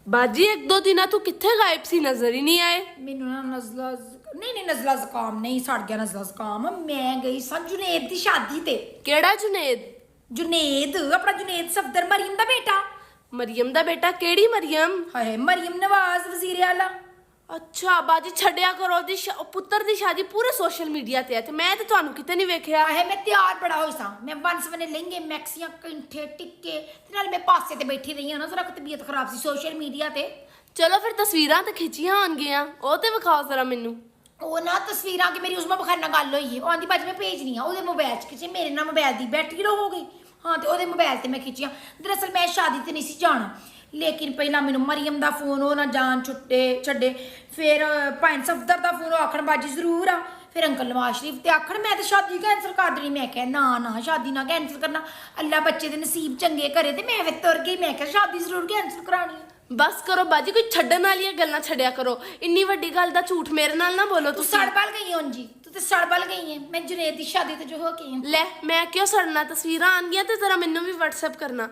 ਬਾਜੀ ਇੱਕ ਦੋ ਦਿਨਾਂ ਤੂੰ ਕਿੱਥੇ ਗਾਇਬ ਸੀ, ਨਜ਼ਰ ਹੀ ਨਹੀਂ ਆਏ। ਮੈਨੂੰ ਨਾ ਨਜ਼ਲਾ ਨਹੀਂ ਨਜ਼ਲਾ ਜ਼ੁਕਾਮ ਨਹੀਂ, ਸੜ ਗਿਆ ਨਜ਼ਲਾ ਜ਼ੁਕਾਮ। ਮੈਂ ਗਈ ਸਾਂ ਜੁਨੇਦ ਦੀ ਸ਼ਾਦੀ ਤੇ। ਕਿਹੜਾ ਜੁਨੇਦ? ਜੁਨੇਦ, ਆਪਣਾ ਜੁਨੇਦ ਸਫਦਰ, ਮਰੀਮ ਦਾ ਬੇਟਾ। ਮਰੀਮ ਦਾ ਬੇਟਾ? ਕਿਹੜੀ ਮਰੀਮ? ਹਾਏ ਮਰੀਮ ਨਵਾਜ਼ ਵਜ਼ੀਰ ਆਲਾ। ਅੱਛਾ ਬਾਜੀ ਛੱਡਿਆ ਕਰੋ, ਉਹਦੀ ਪੁੱਤਰ ਦੀ ਸ਼ਾਦੀ ਪੂਰੇ ਸੋਸ਼ਲ ਮੀਡੀਆ ਤੇ ਹੈ ਤੇ ਮੈਂ ਤੇ ਤੁਹਾਨੂੰ ਕਿਤੇ ਨਹੀਂ ਵੇਖਿਆ। ਹਾਏ ਮੈਂ ਤਿਆਰ ਬੜਾ ਹੋਈ ਸਾਂ, ਮੈਂ ਵੰਸਵਨੇ ਲਹਿੰਗੇ ਮੈਕਸੀਆਂ ਕੰਠੇ ਟਿੱਕੇ ਤੇ ਨਾਲ ਮੈਂ ਪਾਸੇ ਤੇ ਬੈਠੀ ਰਹੀ ਹਾਂ ਨਾ, ਜ਼ਰਾ ਤਬੀਅਤ ਖਰਾਬ ਸੀ ਸੋਸ਼ਲ ਮੀਡੀਆ ਤੇ। ਚਲੋ ਫਿਰ ਤਸਵੀਰਾਂ ਤੇ ਖਿੱਚੀਆਂ ਹੋਣਗੀਆਂ, ਉਹ ਤੇ ਵਿਖਾਓ ਜ਼ਰਾ ਮੈਨੂੰ। ਉਹ ਨਾ ਤਸਵੀਰਾਂ ਕਿ ਮੇਰੀ ਉਸਮਾ ਬਖਾਰ ਨਾਲ ਗੱਲ ਹੋਈ ਹੈ, ਉਹ ਆਂਦੀ ਭਾਜੀ ਮੈਂ ਭੇਜਣੀ ਆ, ਉਹਦੇ ਮੋਬਾਈਲ 'ਚ ਖਿੱਚੇ, ਮੇਰੇ ਨਾਲ ਮੋਬਾਈਲ ਦੀ ਬੈਟਰੀ ਲੋ ਹੋ ਗਈ। ਹਾਂ ਤੇ ਉਹਦੇ ਮੋਬਾਈਲ ਤੇ ਮੈਂ ਖਿੱਚੀਆਂ। ਦਰਅਸਲ ਮੈਂ ਸ਼ਾਦੀ ਤੇ ਨਹੀਂ ਸੀ ਜਾਣਾ, ਲੇਕਿਨ ਪਹਿਲਾਂ ਮੈਨੂੰ ਮਰੀਮ ਦਾ ਫੋਨ, ਉਹ ਨਾ ਜਾਣ ਛੱਡੇ। ਫਿਰ ਭਾਈ ਸਫਦਰ ਦਾ ਫੋਨ, ਉਹ ਆਖਣ ਬਾਜੀ ਜ਼ਰੂਰ ਆ। ਫਿਰ ਅੰਕਲ ਨਵਾਜ਼ ਸ਼ਰੀਫ ਤੇ ਆਖਣ ਮੈਂ ਤਾਂ ਸ਼ਾਦੀ ਕੈਂਸਲ ਕਰ ਦੇਣੀ। ਮੈਂ ਕਿਹਾ ਨਾ ਸ਼ਾਦੀ ਨਾ ਕੈਂਸਲ ਕਰਨਾ, ਅੱਲਾ ਬੱਚੇ ਦੇ ਨਸੀਬ ਚੰਗੇ ਕਰੇ। ਤੇ ਮੈਂ ਫਿਰ ਤੁਰ ਗਈ, ਮੈਂ ਕਿਹਾ ਸ਼ਾਦੀ ਜ਼ਰੂਰ ਕੈਂਸਲ ਕਰਾਣੀ। ਬਸ ਕਰੋ ਬਾਜੀ, ਕੋਈ ਛੱਡਣ ਵਾਲੀਆਂ ਗੱਲਾਂ ਛੱਡਿਆ ਕਰੋ। ਇੰਨੀ ਵੱਡੀ ਗੱਲ ਦਾ ਝੂਠ ਮੇਰੇ ਨਾਲ ਨਾ ਬੋਲੋ ਤੂੰ ਤੁਸੀਂ। ਸੜਬਲ ਗਈ ਹਾਂ ਜੀ, ਤੂੰ ਤੇ ਸੜਬਲ ਗਈ ਹੈ। ਮੈਂ ਜੁਨੇਦ ਦੀ ਸ਼ਾਦੀ ਤੇ ਜੋ ਹੋ ਕੇ ਲੈ ਮੈਂ ਕਿਉਂ ਸੜਨਾ? ਤਸਵੀਰਾਂ ਆਣਗੀਆਂ ਤੇ ਜ਼ਰਾ ਮੈਨੂੰ ਵੀ WhatsApp ਕਰਨਾ।